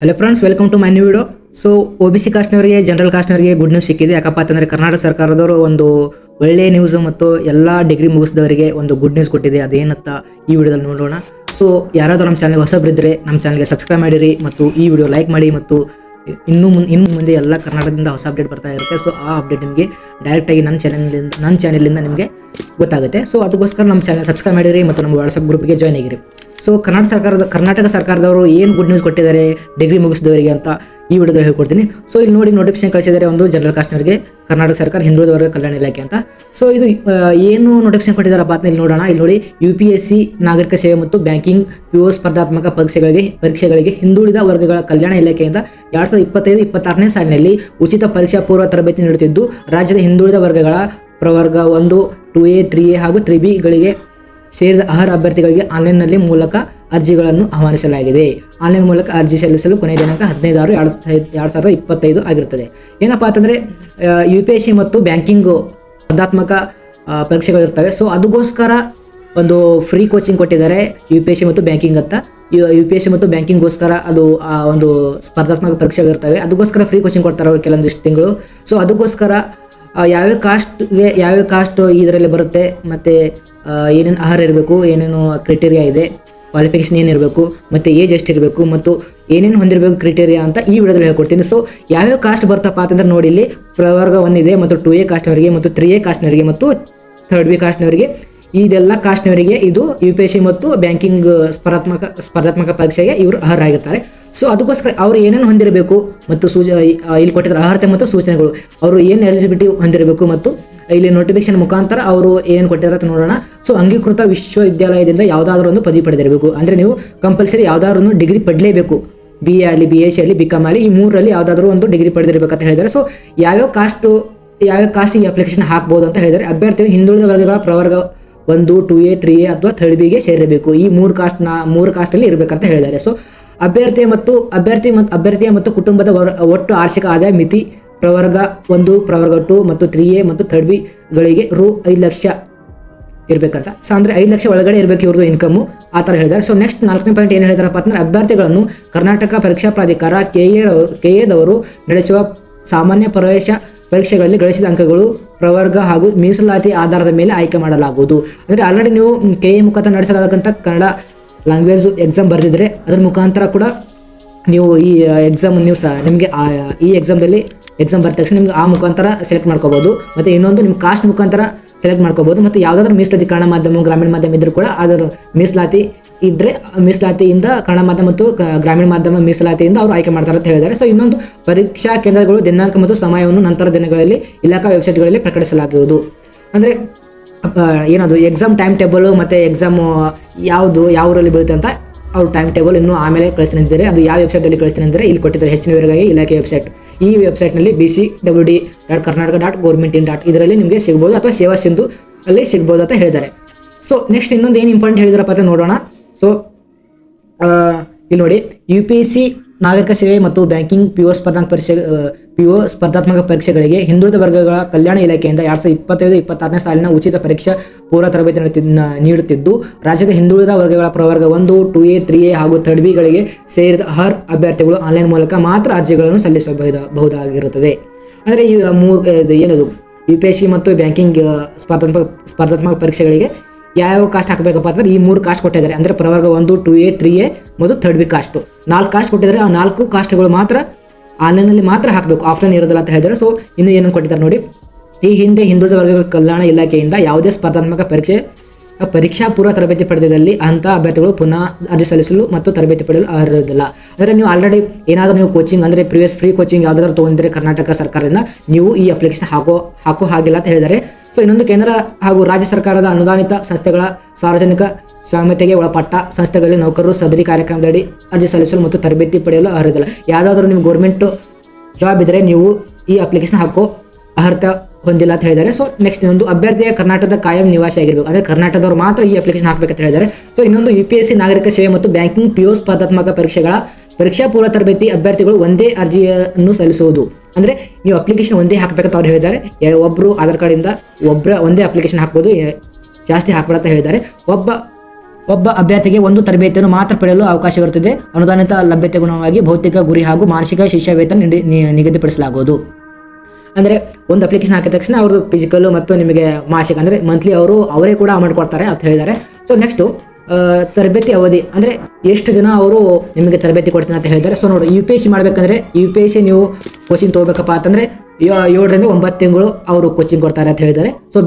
Hello friends, welcome to my new video. So OBC ಕಾಸ್ಟ್ನವರಿಗೆ, general ಕಾಸ್ಟ್ನವರಿಗೆ good news ಸಿಕ್ಕಿದೆ. ಯಾಕಪ್ಪ ಅಂತಂದರೆ ಕರ್ನಾಟಕ ಸರ್ಕಾರದವರು ಒಂದು ಒಳ್ಳೆಯ ನ್ಯೂಸ್ ಮತ್ತು ಎಲ್ಲ ಡಿಗ್ರಿ ಮುಗಿಸಿದವರಿಗೆ ಒಂದು ಗುಡ್ ನ್ಯೂಸ್ ಕೊಟ್ಟಿದೆ. ಅದೇನಂತ ಈ ವಿಡಿಯೋದಲ್ಲಿ ನೋಡೋಣ. ಸೊ ಯಾರಾದರೂ ನಮ್ಮ ಚಾನಲ್ಗೆ ಹೊಸಬರಿದ್ದರೆ ನಮ್ಮ ಚಾನಲ್ಗೆ ಸಬ್ಸ್ಕ್ರೈಬ್ ಮಾಡಿರಿ ಮತ್ತು ಈ ವಿಡಿಯೋ ಲೈಕ್ ಮಾಡಿ. ಮತ್ತು ಇನ್ನು ಮುಂದೆ ಎಲ್ಲ ಕರ್ನಾಟಕದಿಂದ ಹೊಸ ಅಪ್ಡೇಟ್ ಬರ್ತಾ ಇರುತ್ತೆ. ಸೊ ಆ ಅಪ್ಡೇಟ್ ನಿಮಗೆ ಡೈರೆಕ್ಟಾಗಿ ನನ್ನ ಚಾನಲಿಂದ ನಿಮಗೆ ಗೊತ್ತಾಗುತ್ತೆ. ಸೊ ಅದಕ್ಕೋಸ್ಕರ ನಮ್ಮ ಚಾನಲ್ ಸಬ್ಸ್ಕ್ರೈಬ್ ಮಾಡಿರಿ ಮತ್ತು ನಮ್ಮ ವಾಟ್ಸಪ್ ಗ್ರೂಪ್ಗೆ ಜಾಯ್ನ್ ಆಗಿರಿ. ಸೊ ಕರ್ನಾಟಕ ಸರ್ಕಾರದವರು ಏನು ಗುಡ್ ನ್ಯೂಸ್ ಕೊಟ್ಟಿದ್ದಾರೆ ಡಿಗ್ರಿ ಮುಗಿಸಿದವರಿಗೆ ಅಂತ ಈ ವಿಡಿಯೋದಲ್ಲಿ ಹೇಳ್ಕೊಡ್ತೀನಿ. ಸೊ ಇಲ್ಲಿ ನೋಡಿ, ನೋಟಿಫಿಕೇಶನ್ ಕಳಿಸಿದ್ದಾರೆ ಒಂದು ಜನರಲ್ ಕಾಸ್ಟ್ನವರಿಗೆ ಕರ್ನಾಟಕ ಸರ್ಕಾರ ಹಿಂದುಳಿದ ವರ್ಗ ಕಲ್ಯಾಣ ಇಲಾಖೆ ಅಂತ. ಸೊ ಇದು ಏನು ನೋಟಿಫಿಕೇಶನ್ ಕೊಟ್ಟಿದ್ದಾರಪ್ಪ ಅಂತ ಇಲ್ಲಿ ನೋಡೋಣ. ಇಲ್ಲಿ ನೋಡಿ, UPSC ನಾಗರಿಕ ಸೇವೆ ಮತ್ತು ಬ್ಯಾಂಕಿಂಗ್ PO ಸ್ಪರ್ಧಾತ್ಮಕ ಪರೀಕ್ಷೆಗಳಿಗೆ ಹಿಂದುಳಿದ ವರ್ಗಗಳ ಕಲ್ಯಾಣ ಇಲಾಖೆಯಿಂದ 2025-26ನೇ ಸಾಲಿನಲ್ಲಿ ಉಚಿತ ಪರೀಕ್ಷಾ ಪೂರ್ವ ತರಬೇತಿ ನೀಡುತ್ತಿದ್ದು, ರಾಜ್ಯದ ಹಿಂದುಳಿದ ವರ್ಗಗಳ ಪ್ರವರ್ಗ 1, 2A, 3A ಹಾಗೂ 3Bಗಳಿಗೆ ಸೇರಿದ ಅರ್ಹ ಅಭ್ಯರ್ಥಿಗಳಿಗೆ ಆನ್ಲೈನ್ನಲ್ಲಿ ಮೂಲಕ ಅರ್ಜಿಗಳನ್ನು ಆಹ್ವಾನಿಸಲಾಗಿದೆ. ಆನ್ಲೈನ್ ಮೂಲಕ ಅರ್ಜಿ ಸಲ್ಲಿಸಲು ಕೊನೆಯ ದಿನಾಂಕ 15/6/2025 ಆಗಿರುತ್ತದೆ. ಏನಪ್ಪ ಅಂತಂದರೆ UPSC ಮತ್ತು ಬ್ಯಾಂಕಿಂಗ್ ಸ್ಪರ್ಧಾತ್ಮಕ ಪರೀಕ್ಷೆಗಳಿರ್ತವೆ. ಸೊ ಅದಕ್ಕೋಸ್ಕರ ಒಂದು ಫ್ರೀ ಕೋಚಿಂಗ್ ಕೊಟ್ಟಿದ್ದಾರೆ UPSC ಮತ್ತು ಬ್ಯಾಂಕಿಂಗ್ ಅಂತ. UPSC ಮತ್ತು ಬ್ಯಾಂಕಿಂಗ್ಗೋಸ್ಕರ ಅದು ಒಂದು ಸ್ಪರ್ಧಾತ್ಮಕ ಪರೀಕ್ಷೆಗಳಿರ್ತವೆ. ಅದಕ್ಕೋಸ್ಕರ ಫ್ರೀ ಕೋಚಿಂಗ್ ಕೊಡ್ತಾರೆ ಅವರು ಕೆಲವೊಂದಿಷ್ಟು ತಿಂಗಳು. ಸೊ ಅದಕ್ಕೋಸ್ಕರ ಯಾವ್ಯಾವ ಕಾಸ್ಟ್ ಇದರಲ್ಲಿ ಬರುತ್ತೆ ಮತ್ತು ಏನೇನು ಆಹಾರ ಇರಬೇಕು, ಏನೇನು ಕ್ರೈಟೇರಿಯಾ ಇದೆ, ಕ್ವಾಲಿಫಿಕೇಷನ್ ಏನಿರಬೇಕು ಮತ್ತು ಏಜ್ ಎಷ್ಟಿರಬೇಕು ಮತ್ತು ಏನೇನು ಹೊಂದಿರಬೇಕು ಕ್ರೈಟೇರಿಯಾ ಅಂತ ಈ ವಿಡಿಯೋದಲ್ಲಿ ಹೇಳ್ಕೊಡ್ತೀನಿ. ಸೊ ಯಾವ್ಯಾವ ಕಾಸ್ಟ್ ಬರ್ತಪ್ಪ ಅಂತಂದ್ರೆ ನೋಡಿ, ಇಲ್ಲಿ ಪ್ರವರ್ಗ 1 ಇದೆ ಮತ್ತು 2A ಕಾಸ್ಟ್ನವರಿಗೆ ಮತ್ತು 3A ಕಾಸ್ಟ್ನವರಿಗೆ ಮತ್ತು 3B ಕಾಸ್ಟ್ನವರಿಗೆ. ಇದೆಲ್ಲ ಕಾಸ್ಟ್ನವರಿಗೆ ಇದು UPSC ಮತ್ತು ಬ್ಯಾಂಕಿಂಗ್ ಸ್ಪರ್ಧಾತ್ಮಕ ಪರೀಕ್ಷೆಗೆ ಇವರು ಅರ್ಹರಾಗಿರ್ತಾರೆ. ಸೊ ಅದಕ್ಕೋಸ್ಕರ ಅವರು ಏನೇನು ಹೊಂದಿರಬೇಕು ಮತ್ತು ಇಲ್ಲಿ ಕೊಟ್ಟಿದ್ದಾರೆ ಅರ್ಹತೆ ಮತ್ತು ಸೂಚನೆಗಳು, ಅವರು ಏನು ಎಲಿಜಿಬಿಲಿಟಿ ಹೊಂದಿರಬೇಕು ಮತ್ತು ಇಲ್ಲಿ ನೋಟಿಫಿಕೇಶನ್ ಮುಖಾಂತರ ಅವರು ಏನು ಕೊಟ್ಟಿದ್ದಾರೆ ನೋಡೋಣ. ಸೊ ಅಂಗೀಕೃತ ವಿಶ್ವವಿದ್ಯಾಲಯದಿಂದ ಯಾವುದಾದ್ರೂ ಒಂದು ಪದವಿ ಪಡೆದಿರಬೇಕು. ಅಂದರೆ ನೀವು ಕಂಪಲ್ಸರಿ ಯಾವುದಾದ್ರೂ ಒಂದು ಡಿಗ್ರಿ ಪಡಲೇಬೇಕು. BA ಆಗಲಿ, BSc ಆಗಲಿ, BCom ಆಗಲಿ, ಈ ಮೂರರಲ್ಲಿ ಯಾವುದಾದ್ರೂ ಒಂದು ಡಿಗ್ರಿ ಪಡೆದಿರಬೇಕಂತ ಹೇಳಿದ್ದಾರೆ. ಸೊ ಯಾವ್ಯಾವ ಕಾಸ್ಟ್ ಈ ಅಪ್ಲಿಕೇಶನ್ ಹಾಕ್ಬೋದು ಅಂತ ಹೇಳಿದ್ದಾರೆ. ಅಭ್ಯರ್ಥಿಯು ಹಿಂದುಳಿದ ವರ್ಗಗಳ ಪ್ರವರ್ಗ 1, 2A, 3A ಅಥವಾ 3Bಗೆ ಸೇರಿರಬೇಕು. ಈ ಮೂರು ಕಾಸ್ಟಲ್ಲಿ ಇರಬೇಕಂತ ಹೇಳಿದ್ದಾರೆ. ಸೊ ಅಭ್ಯರ್ಥಿಯ ಮತ್ತು ಕುಟುಂಬದ ಒಟ್ಟು ವಾರ್ಷಿಕ ಆದಾಯ ಮಿತಿ ಪ್ರವರ್ಗ 1, ಪ್ರವರ್ಗ 2 ಮತ್ತು 3A ಮತ್ತು 3Bಗಳಿಗೆ ರು 5 ಲಕ್ಷ ಇರಬೇಕಂತ. ಸೊ ಅಂದರೆ 5 ಲಕ್ಷ ಒಳಗಡೆ ಇರಬೇಕು ಇವ್ರದ್ದು ಇನ್ಕಮ್ಮು, ಆ ಥರ ಹೇಳಿದ್ದಾರೆ. ಸೊ ನೆಕ್ಸ್ಟ್ 4ನೇ ಪಾಯಿಂಟ್ ಏನು ಹೇಳಿದಾರಪ್ಪ ಅಂತಂದರೆ, ಅಭ್ಯರ್ಥಿಗಳನ್ನು ಕರ್ನಾಟಕ ಪರೀಕ್ಷಾ ಪ್ರಾಧಿಕಾರ KA ನಡೆಸುವ ಸಾಮಾನ್ಯ ಪ್ರವೇಶ ಪರೀಕ್ಷೆಗಳಲ್ಲಿ ಗಳಿಸಿದ ಅಂಕಗಳು ಪ್ರವರ್ಗ ಹಾಗೂ ಮೀಸಲಾತಿ ಆಧಾರದ ಮೇಲೆ ಆಯ್ಕೆ ಮಾಡಲಾಗುವುದು. ಅಂದರೆ ಆಲ್ರೆಡಿ ನೀವು KA ಮುಖಾಂತರ ನಡೆಸಲಾಗಂಥ ಕನ್ನಡ ಲ್ಯಾಂಗ್ವೇಜ್ ಎಕ್ಸಾಮ್ ಬರೆದಿದ್ರೆ ಅದ್ರ ಮುಖಾಂತರ ಕೂಡ ನೀವು ಈ ಎಕ್ಸಾಮ್ ನಿಮಗೆ ಈ ಎಕ್ಸಾಮ್ ಬರೆದ ತಕ್ಷಣ ನಿಮ್ಗೆ ಆ ಮುಖಾಂತರ ಸೆಲೆಕ್ಟ್ ಮಾಡ್ಕೋಬೋದು. ಮತ್ತು ಇನ್ನೊಂದು ನಿಮ್ಮ ಕಾಸ್ಟ್ ಮುಖಾಂತರ ಸೆಲೆಕ್ಟ್ ಮಾಡ್ಕೋಬೋದು. ಮತ್ತು ಯಾವುದಾದ್ರೂ ಮೀಸಲಾತಿ ಕನ್ನಡ ಮಾಧ್ಯಮ, ಗ್ರಾಮೀಣ ಮಾಧ್ಯಮ ಇದ್ದರೂ ಕೂಡ ಅದರ ಮೀಸಲಾತಿ ಇದ್ದರೆ ಮೀಸಲಾತಿಯಿಂದ ಕನ್ನಡ ಮಾಧ್ಯಮ ಮತ್ತು ಗ್ರಾಮೀಣ ಮಾಧ್ಯಮ ಮೀಸಲಾತಿಯಿಂದ ಅವರು ಆಯ್ಕೆ ಮಾಡ್ತಾರೆ ಅಂತ ಹೇಳಿದ್ದಾರೆ. ಸೊ ಇನ್ನೊಂದು, ಪರೀಕ್ಷಾ ಕೇಂದ್ರಗಳು ದಿನಾಂಕ ಮತ್ತು ಸಮಯವನ್ನು ನಂತರ ದಿನಗಳಲ್ಲಿ ಇಲಾಖಾ ವೆಬ್ಸೈಟ್ಗಳಲ್ಲಿ ಪ್ರಕಟಿಸಲಾಗುವುದು. ಅಂದರೆ ಏನದು ಎಕ್ಸಾಮ್ ಟೈಮ್ ಟೇಬಲು ಮತ್ತು ಎಕ್ಸಾಮು ಯಾವ ಊರಲ್ಲಿ ಬೀಳುತ್ತೆ ಅಂತ ಅವ್ರು ಟೈಮ್ ಟೇಬಲ್ ಇನ್ನೂ ಆಮೇಲೆ ಕಳಿಸ್ತೀನಿ ಅಂತಿದ್ದಾರೆ. ಅದು ಯಾವ ವೆಬ್ಸೈಟಲ್ಲಿ ಕಳಿಸ್ತೀನಿ ಅಂದರೆ ಇಲ್ಲಿ ಕೊಟ್ಟಿದ್ದಾರೆ, ಹೆಚ್ಚಿನ ವಿವರವಾಗಿ ಇಲಾಖೆ ವೆಬ್ಸೈಟ್. ಈ ವೆಬ್ಸೈಟ್ನಲ್ಲಿ bcwd.karnataka.government.in. ಇದರಲ್ಲಿ ನಿಮಗೆ ಸಿಗ್ಬೋದು, ಅಥವಾ ಸೇವಾ ಸಿಂಧು ಅಲ್ಲಿ ಸಿಗ್ಬೋದು ಅಂತ ಹೇಳಿದ್ದಾರೆ. ಸೊ ನೆಕ್ಸ್ಟ್ ಇನ್ನೊಂದು ಏನು ಇಂಪಾರ್ಟೆಂಟ್ ಹೇಳಿದಾರಪ್ಪ ಅಂತ ನೋಡೋಣ. ಸೊ ಇಲ್ಲಿ ನೋಡಿ, UPSC ನಾಗರಿಕ ಸೇವೆ ಮತ್ತು ಬ್ಯಾಂಕಿಂಗ್ PO ಸ್ಪರ್ಧಾತ್ಮಕ ಪರೀಕ್ಷೆಗಳಿಗೆ ಹಿಂದುಳಿದ ವರ್ಗಗಳ ಕಲ್ಯಾಣ ಇಲಾಖೆಯಿಂದ 2025-26ನೇ ಸಾಲಿನ ಉಚಿತ ಪರೀಕ್ಷಾ ಪೂರ್ವ ತರಬೇತಿ ನೀಡುತ್ತಿದ್ದು, ರಾಜ್ಯದ ಹಿಂದುಳಿದ ವರ್ಗಗಳ ಪ್ರವರ್ಗ 1, 2A, 3A ಹಾಗೂ 3Bಗಳಿಗೆ ಸೇರಿದ ಅರ್ಹ ಅಭ್ಯರ್ಥಿಗಳು ಆನ್ಲೈನ್ ಮೂಲಕ ಮಾತ್ರ ಅರ್ಜಿಗಳನ್ನು ಸಲ್ಲಿಸಬಹುದಾಗಿರುತ್ತದೆ. ಅಂದರೆ ಈ ಏನದು UPSC ಮತ್ತು ಬ್ಯಾಂಕಿಂಗ್ ಸ್ಪರ್ಧಾತ್ಮಕ ಪರೀಕ್ಷೆಗಳಿಗೆ ಯಾವ ಕಾಸ್ಟ್ ಹಾಕಬೇಕಪ್ಪ ಅಂದರೆ ಈ 3 ಕಾಸ್ಟ್ ಕೊಟ್ಟಿದ್ದಾರೆ. ಅಂದರೆ ಪ್ರವರ್ಗ 1, 2A, 3A ಮತ್ತು 3B ಕಾಸ್ಟು 4 ಕಾಸ್ಟ್ ಕೊಟ್ಟಿದ್ದಾರೆ. ಆ 4 ಕಾಸ್ಟ್ಗಳು ಮಾತ್ರ ಆನ್ಲೈನಲ್ಲಿ ಮಾತ್ರ ಹಾಕಬೇಕು, ಆಫ್ಲೈನ್ ಇರೋದಿಲ್ಲ ಅಂತ ಹೇಳಿದ್ದಾರೆ. ಸೊ ಇನ್ನು ಏನೇನು ಕೊಟ್ಟಿದ್ದಾರೆ ನೋಡಿ, ಈ ಹಿಂದೆ ಹಿಂದುಳಿದ ವರ್ಗಗಳ ಕಲ್ಯಾಣ ಇಲಾಖೆಯಿಂದ ಯಾವುದೇ ಸ್ಪರ್ಧಾತ್ಮಕ ಪರೀಕ್ಷಾ ಪೂರ್ವ ತರಬೇತಿ ಪಡೆದಲ್ಲಿ ಅಂಥ ಅಭ್ಯರ್ಥಿಗಳು ಪುನಃ ಅರ್ಜಿ ಸಲ್ಲಿಸಲು ಮತ್ತು ತರಬೇತಿ ಪಡೆಯಲು ಅರ್ಹರಿಲ್ಲ. ಅಂದರೆ ನೀವು ಆಲ್ರೆಡಿ ಏನಾದರೂ ನೀವು ಕೋಚಿಂಗ್ ಅಂದರೆ ಪ್ರಿವಿಯಸ್ ಫ್ರೀ ಕೋಚಿಂಗ್ ಯಾವುದಾದ್ರೂ ತೊಗೊಂಡ್ರೆ ಕರ್ನಾಟಕ ಸರ್ಕಾರದಿಂದ ನೀವು ಈ ಅಪ್ಲಿಕೇಶನ್ ಹಾಕೋ ಹಾಗಿಲ್ಲ ಅಂತ ಹೇಳಿದ್ದಾರೆ. ಸೊ ಇನ್ನೊಂದು, ಕೇಂದ್ರ ಹಾಗೂ ರಾಜ್ಯ ಸರ್ಕಾರದ ಅನುದಾನಿತ ಸಂಸ್ಥೆಗಳ ಸಾರ್ವಜನಿಕ ಸ್ವಾಮ್ಯತೆಗೆ ಒಳಪಟ್ಟ ಸಂಸ್ಥೆಗಳಲ್ಲಿ ನೌಕರರು ಸದರಿ ಕಾರ್ಯಕ್ರಮದಡಿ ಅರ್ಜಿ ಸಲ್ಲಿಸಲು ಮತ್ತು ತರಬೇತಿ ಪಡೆಯಲು ಅರ್ಹರಿಲ್ಲ. ಯಾವುದಾದ್ರೂ ನಿಮ್ಮ ಗೌರ್ಮೆಂಟ್ ಜಾಬ್ ಇದ್ದರೆ ನೀವು ಈ ಅಪ್ಲಿಕೇಶನ್ ಹಾಕೋ ಅರ್ಹತೆ ಹೊಂದಿಲ್ಲ ಅಂತ ಹೇಳಿದ್ದಾರೆ. ಸೊ ನೆಕ್ಸ್ಟ್ ಇನ್ನೊಂದು, ಅಭ್ಯರ್ಥಿಯ ಕರ್ನಾಟಕದ ಕಾಯಂ ನಿವಾಸಿ ಆಗಿರಬೇಕು. ಅಂದರೆ ಕರ್ನಾಟಕದವರು ಮಾತ್ರ ಈ ಅಪ್ಲಿಕೇಶನ್ ಹಾಕಬೇಕಂತ ಹೇಳಿದ್ದಾರೆ. ಸೊ ಇನ್ನೊಂದು, UPSC ನಾಗರಿಕ ಸೇವೆ ಮತ್ತು ಬ್ಯಾಂಕಿಂಗ್ PO ಸ್ಪರ್ಧಾತ್ಮಕ ಪರೀಕ್ಷೆಗಳ ಪರೀಕ್ಷಾ ಪೂರ್ವ ತರಬೇತಿ ಅಭ್ಯರ್ಥಿಗಳು ಒಂದೇ ಅರ್ಜಿಯನ್ನು ಸಲ್ಲಿಸುವುದು. ಅಂದರೆ ನೀವು ಅಪ್ಲಿಕೇಶನ್ ಒಂದೇ ಹಾಕಬೇಕಂತ ಅವ್ರು ಹೇಳಿದ್ದಾರೆ. ಒಬ್ಬರು ಆಧಾರ್ ಕಾರ್ಡಿಂದ ಒಂದೇ ಅಪ್ಲಿಕೇಶನ್ ಹಾಕ್ಬೋದು, ಜಾಸ್ತಿ ಹಾಕ್ಬೇಡ ಅಂತ ಹೇಳಿದ್ದಾರೆ. ಒಬ್ಬ ಅಭ್ಯರ್ಥಿಗೆ ಒಂದು ತರಬೇತಿಯನ್ನು ಮಾತ್ರ ಪಡೆಯಲು ಅವಕಾಶವಿರುತ್ತದೆ. ಅನುದಾನಿತ ಲಭ್ಯತೆಗುಣವಾಗಿ ಭೌತಿಕ ಗುರಿ ಹಾಗೂ ಮಾನಸಿಕ ಶಿಷ್ಯ ವೇತನ ನಿಗದಿಪಡಿಸಲಾಗುವುದು. ಅಂದರೆ ಒಂದು ಅಪ್ಲಿಕೇಶನ್ ಹಾಕಿದ ತಕ್ಷಣ ಅವ್ರದ್ದು ಫಿಸಿಕಲ್ ಮತ್ತು ನಿಮಗೆ ಮಾಸಿಕ ಅಂದರೆ ಮಂತ್ಲಿ ಅವರೇ ಕೂಡ ಅಮೌಂಟ್ ಕೊಡ್ತಾರೆ ಅಂತ ಹೇಳಿದ್ದಾರೆ. ಸೊ ನೆಕ್ಸ್ಟು ತರಬೇತಿ ಅವಧಿ ಅಂದರೆ ಎಷ್ಟು ಜನ ಅವರು ನಿಮಗೆ ತರಬೇತಿ ಕೊಡ್ತೀನಿ ಅಂತ ಹೇಳಿದ್ದಾರೆ. ಸೊ ನೋಡಿ, UPSC ಮಾಡಬೇಕಂದ್ರೆ UPSC ನೀವು ಕೋಚಿಂಗ್ ತೊಗೋಬೇಕಪ್ಪ ಅಂತಂದರೆ 7 ರಿಂದ 9 ತಿಂಗಳು ಅವರು ಕೋಚಿಂಗ್ ಕೊಡ್ತಾರೆ ಅಂತ ಹೇಳಿದ್ದಾರೆ. ಸೊ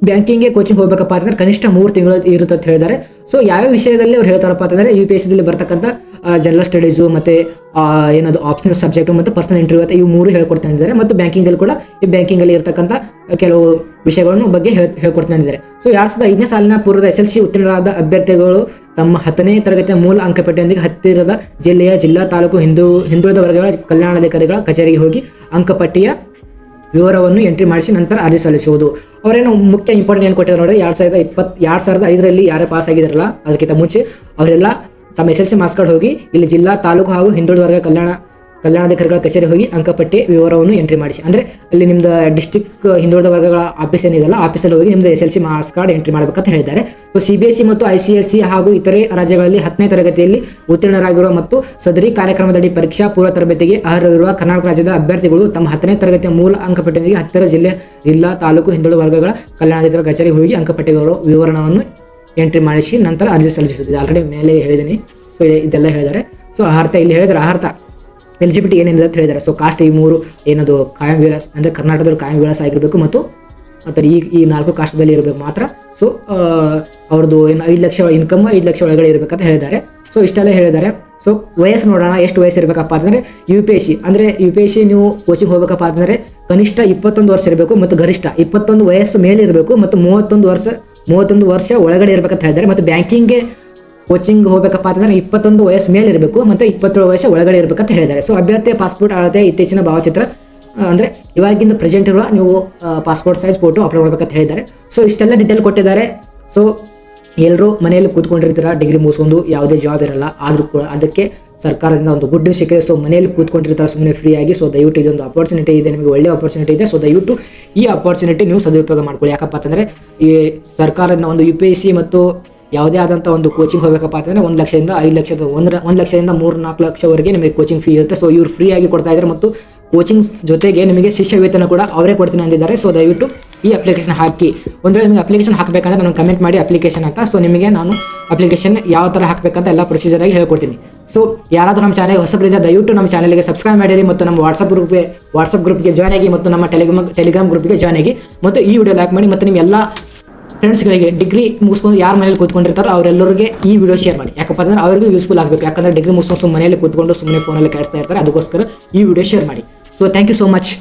ಬ್ಯಾಂಕಿಂಗ್ಗೆ ಕೋಚಿಂಗ್ ಹೋಗ್ಬೇಕಪ್ಪ ಅಂತಂದ್ರೆ ಕನಿಷ್ಠ 3 ತಿಂಗಳು ಇರುತ್ತೆ ಅಂತ ಹೇಳಿದ್ದಾರೆ. ಸೊ ಯಾವ ವಿಷಯದಲ್ಲಿ ಅವ್ರು ಹೇಳ್ತಾರಪ್ಪ ಅಂತಂದರೆ UPSCದಲ್ಲಿ ಬರ್ತಕ್ಕಂಥ ಜನರಲ್ ಸ್ಟಡೀಸು ಮತ್ತು ಏನದು ಆಪ್ಷನಲ್ ಸಬ್ಜೆಕ್ಟು ಮತ್ತು ಪರ್ಸನಲ್ ಇಂಟರ್ವ್ಯೂ ಅಂತ ಇವು 3 ಹೇಳ್ಕೊಡ್ತಾ ಇದ್ದಾರೆ. ಮತ್ತು ಬ್ಯಾಂಕಿಂಗಲ್ಲಿ ಕೂಡ ಈ ಬ್ಯಾಂಕಿಂಗಲ್ಲಿ ಇರತಕ್ಕಂಥ ಕೆಲವು ವಿಷಯಗಳನ್ನು ಬಗ್ಗೆ ಹೇಳ್ಕೊಡ್ತಾ ಇದ್ದಾರೆ. ಸೊ 2005ನೇ ಸಾಲಿನ ಪೂರ್ವದ SSLC ಉತ್ತೀರ್ಣರಾದ ಅಭ್ಯರ್ಥಿಗಳು ತಮ್ಮ 10ನೇ ತರಗತಿಯ ಮೂಲ ಅಂಕಪಟ್ಟಿಯೊಂದಿಗೆ ಹತ್ತಿರದ ಜಿಲ್ಲೆಯ ಜಿಲ್ಲಾ ತಾಲೂಕು ಹಿಂದುಳಿದ ವರ್ಗಗಳ ಕಲ್ಯಾಣಾಧಿಕಾರಿಗಳ ಕಚೇರಿಗೆ ಹೋಗಿ ಅಂಕಪಟ್ಟಿಯ ವಿವರವನ್ನು ಎಂಟ್ರಿ ಮಾಡಿಸಿ ನಂತರ ಅರ್ಜಿ ಸಲ್ಲಿಸುವುದು. ಅವರೇನು ಮುಖ್ಯ ಇಂಪಾರ್ಟೆಂಟ್ ಏನು ಕೊಟ್ಟಿದ್ದಾರೆ ನೋಡಿ, 2005ರಲ್ಲಿ ಯಾರೇ ಪಾಸ್ ಆಗಿದಾರಲ್ಲ ಅದಕ್ಕಿಂತ ಮುಂಚೆ ಅವರೆಲ್ಲ ತಮ್ಮ SSLC ಮಾರ್ಕ್ಸ್ ಕಾರ್ಡ್ ಹೋಗಿ ಇಲ್ಲಿ ಜಿಲ್ಲಾ ತಾಲೂಕು ಹಾಗೂ ಹಿಂದುಳಿದ ವರ್ಗ ಕಲ್ಯಾಣಾಧಿಕಾರಿಗಳ ಕಚೇರಿ ಹೋಗಿ ಅಂಕಪಟ್ಟಿ ವಿವರವನ್ನು ಎಂಟ್ರಿ ಮಾಡಿಸಿ. ಅಂದರೆ ಅಲ್ಲಿ ನಿಮ್ಮದು ಡಿಸ್ಟ್ರಿಕ್ಟ್ ಹಿಂದುಳಿದ ವರ್ಗಗಳ ಆಫೀಸ್ ಏನಿದೆಯಲ್ಲ ಆಫೀಸಲ್ಲಿ ಹೋಗಿ ನಿಮ್ಮದು SSLC ಮಾರ್ಕ್ಸ್ ಕಾರ್ಡ್ ಎಂಟ್ರಿ ಮಾಡಬೇಕಂತ ಹೇಳಿದ್ದಾರೆ. ಸೊ CBSE ಮತ್ತು ICSE ಹಾಗೂ ಇತರೆ ರಾಜ್ಯಗಳಲ್ಲಿ 10ನೇ ತರಗತಿಯಲ್ಲಿ ಉತ್ತೀರ್ಣರಾಗಿರುವ ಮತ್ತು ಸದರಿ ಕಾರ್ಯಕ್ರಮದಡಿ ಪರೀಕ್ಷಾ ಪೂರ್ವ ತರಬೇತಿಗೆ ಅರ್ಹರಿರುವ ಕರ್ನಾಟಕ ರಾಜ್ಯದ ಅಭ್ಯರ್ಥಿಗಳು ತಮ್ಮ 10ನೇ ತರಗತಿಯ ಮೂಲ ಅಂಕಪಟ್ಟಿಯೊಂದಿಗೆ ಹತ್ತಿರ ಜಿಲ್ಲಾ ತಾಲೂಕು ಹಿಂದುಳಿದ ವರ್ಗಗಳ ಕಲ್ಯಾಣಾಧಿಕಾರಿಗಳ ಕಚೇರಿಗೆ ಹೋಗಿ ಅಂಕಪಟ್ಟಿ ವಿವರಣವನ್ನು ಎಂಟ್ರಿ ಮಾಡಿಸಿ ನಂತರ ಅರ್ಜಿ ಸಲ್ಲಿಸುತ್ತದೆ. ಆಲ್ರೆಡಿ ಮೇಲೆ ಹೇಳಿದ್ದೀನಿ. ಸೊ ಇದೆಲ್ಲ ಹೇಳಿದ್ದಾರೆ. ಸೊ ಅರ್ಥ ಇಲ್ಲಿ ಹೇಳಿದರೆ ಅರ್ಥ ಎಲಿಜಿಬಿಲಿಟಿ ಏನೇನಿದೆ ಅಂತ ಹೇಳಿದ್ದಾರೆ. ಸೊ ಕಾಸ್ಟ್ ಈ 3 ಏನದು ಕಾಯಂ ವಿಳಾಸ ಅಂದರೆ ಕರ್ನಾಟಕದಲ್ಲಿ ಕಾಯಂ ವಿಳಾಸ ಆಗಿರಬೇಕು ಮತ್ತು ಈ 4 ಕಾಸ್ಟ್ದಲ್ಲಿ ಇರಬೇಕು ಮಾತ್ರ. ಸೊ ಅವ್ರದ್ದು ಏನು 5 ಲಕ್ಷ ಇನ್ಕಮ್ 5 ಲಕ್ಷ ಒಳಗಡೆ ಇರಬೇಕಂತ ಹೇಳಿದ್ದಾರೆ. ಸೊ ಇಷ್ಟೆಲ್ಲ ಹೇಳಿದ್ದಾರೆ. ಸೊ ವಯಸ್ಸು ನೋಡೋಣ, ಎಷ್ಟು ವಯಸ್ಸು ಇರಬೇಕಪ್ಪ ಅಂತಂದರೆ UPSC ನೀವು ಕೋಚಿಂಗ್ ಹೋಗ್ಬೇಕಪ್ಪ ಅಂತಂದರೆ ಕನಿಷ್ಠ 21 ವರ್ಷ ಇರಬೇಕು ಮತ್ತು ಗರಿಷ್ಠ 21 ವಯಸ್ಸು ಮೇಲೆ ಇರಬೇಕು ಮತ್ತು 31 ವರ್ಷ ಒಳಗಡೆ ಇರಬೇಕಂತ ಹೇಳಿದ್ದಾರೆ. ಮತ್ತು ಬ್ಯಾಂಕಿಂಗ್ಗೆ ಕೋಚಿಂಗ್ ಹೋಗ್ಬೇಕಪ್ಪ ಅಂತಂದ್ರೆ 21 ವಯಸ್ಸು ಮೇಲೆ ಇರಬೇಕು ಮತ್ತು 27 ವಯಸ್ಸು ಒಳಗಡೆ ಇರಬೇಕಂತ ಹೇಳಿದ್ದಾರೆ. ಸೊ ಅಭ್ಯರ್ಥಿಯ ಪಾಸ್ಪೋರ್ಟ್ ಅಳತೆ ಇತ್ತೀಚಿನ ಭಾವಚಿತ್ರ ಅಂದರೆ ಇವಾಗಿಂದ ಪ್ರೆಸೆಂಟ್ ಇರುವ ನೀವು ಪಾಸ್ಪೋರ್ಟ್ ಸೈಜ್ ಫೋಟೋ ಅಪ್ಲೋಡ್ ಮಾಡಬೇಕಂತ ಹೇಳಿದ್ದಾರೆ. ಸೊ ಇಷ್ಟೆಲ್ಲ ಡೀಟೇಲ್ ಕೊಟ್ಟಿದ್ದಾರೆ. ಸೊ ಎಲ್ಲರೂ ಮನೆಯಲ್ಲಿ ಕೂತ್ಕೊಂಡಿರ್ತೀರ, ಡಿಗ್ರಿ ಮುಗಿಸ್ಕೊಂಡು ಯಾವುದೇ ಜಾಬ್ ಇರಲ್ಲ, ಆದರೂ ಕೂಡ ಅದಕ್ಕೆ ಸರ್ಕಾರದಿಂದ ಒಂದು ಗುಡ್ ನ್ಯೂಸ್ ಸಿಕ್ಕಿದೆ. ಸೊ ಮನೆಯಲ್ಲಿ ಕೂತ್ಕೊಂಡಿರ್ತಾರೆ ಸುಮ್ಮನೆ ಫ್ರೀಯಾಗಿ. ಸೊ ದಯವಿಟ್ಟು ಇದೊಂದು ಅಪರ್ಚುನಿಟಿ ಇದೆ, ನಿಮಗೆ ಒಳ್ಳೆಯ ಅಪರ್ಚುನಿಟಿ ಇದೆ. ಸೊ ದಯವಿಟ್ಟು ಈ ಅಪರ್ಚುನಿಟಿ ನೀವು ಸದುಪಯೋಗ ಮಾಡ್ಕೊಳ್ಳಿ. ಯಾಕಪ್ಪ ಅಂತಂದರೆ ಈ ಸರ್ಕಾರದಿಂದ ಒಂದು UPSC ಮತ್ತು ಯಾವುದೇ ಆದಂಥ ಒಂದು ಕೋಚಿಂಗ್ ಹೋಗಬೇಕಪ್ಪ ಅಂತಂದರೆ 1 ಲಕ್ಷದಿಂದ 5 ಲಕ್ಷದ 1 ಲಕ್ಷದಿಂದ 3-4 ಲಕ್ಷವರೆಗೆ ನಿಮಗೆ ಕೋಚಿಂಗ್ ಫೀ ಇರುತ್ತೆ. ಸೊ ಇವರು ಫ್ರೀಯಾಗಿ ಕೊಡ್ತಾ ಇದ್ದಾರೆ ಮತ್ತು ಕೋಚಿಂಗ್ ಜೊತೆಗೆ ನಿಮಗೆ ಶಿಷ್ಯ ವೇತನ ಕೂಡ ಅವರೇ ಕೊಡ್ತೀನಿ ಅಂದಿದ್ದಾರೆ. ಸೊ ದಯವಿಟ್ಟು ಈ ಅಪ್ಲಿಕೇಶನ್ ಹಾಕಿ. ಒಂದು ವೇಳೆ ನಿಮಗೆ ಅಪ್ಲಿಕೇಶನ್ ಹಾಕಬೇಕಂದ್ರೆ ನಾನು ಕಮೆಂಟ್ ಮಾಡಿ ಅಪ್ಲಿಕೇಶನ್ ಅಂತ. ಸೊ ನಿಮಗೆ ನಾನು ಅಪ್ಲಿಕೇಶನ್ ಯಾವ ಥರ ಹಾಕಬೇಕಂತ ಎಲ್ಲ ಪ್ರೊಸೀಜರಾಗಿ ಹೇಳ್ಕೊಡ್ತೀನಿ. ಸೊ ಯಾರಾದರೂ ನಮ್ಮ ಚಾನಲ್ ಹೊಸಬರಿದ್ದರೆ ದಯವಿಟ್ಟು ನಮ್ಮ ಚಾನಲ್ಗೆ ಸಬ್ಸ್ಕ್ರೈಬ್ ಮಾಡಿರಿ ಮತ್ತು ನಮ್ಮ ವಾಟ್ಸಪ್ ಗ್ರೂಪ್ಗೆ ಜಾಯ್ನ್ ಆಗಿ ಮತ್ತು ನಮ್ಮ ಟೆಲಿಗ್ರಾಮ್ ಗ್ರೂಪ್ಗೆ ಜಾಯ್ನ್ ಆಗಿ ಮತ್ತು ಈ ವಿಡಿಯೋ ಲೈಕ್ ಮಾಡಿ ಮತ್ತು ನಿಮ್ಮ ಎಲ್ಲ ಫ್ರೆಂಡ್ಸ್ಗಳಿಗೆ ಡಿಗ್ರಿ ಮುಗಿಸ್ಕೊಂಡು ಯಾರ ಮನೇಲಿ ಕೂತ್ಕೊಂಡಿರ್ತಾರೋ ಅವರೆಲ್ಲರಿಗೆ ಈ ವಿಡಿಯೋ ಶೇರ್ ಮಾಡಿ. ಯಾಕಪ್ಪ ಅಂದರೆ ಅವರಿಗೂ ಯೂಸ್ಫುಲ್ ಆಗಬೇಕು. ಯಾಕಂದರೆ ಡಿಗ್ರಿ ಮುಗಿಸ್ಕೊಂಡು ಮನೆಯಲ್ಲಿ ಕೂತ್ಕೊಂಡು ಸುಮ್ಮನೆ ಫೋನಲ್ಲಿ ಕಾಯಿಸ್ತಾ ಇರ್ತಾರೆ, ಅದಕ್ಕೋಸ್ಕರ ಈ ವಿಡಿಯೋ ಶೇರ್ ಮಾಡಿ. So thank you so much.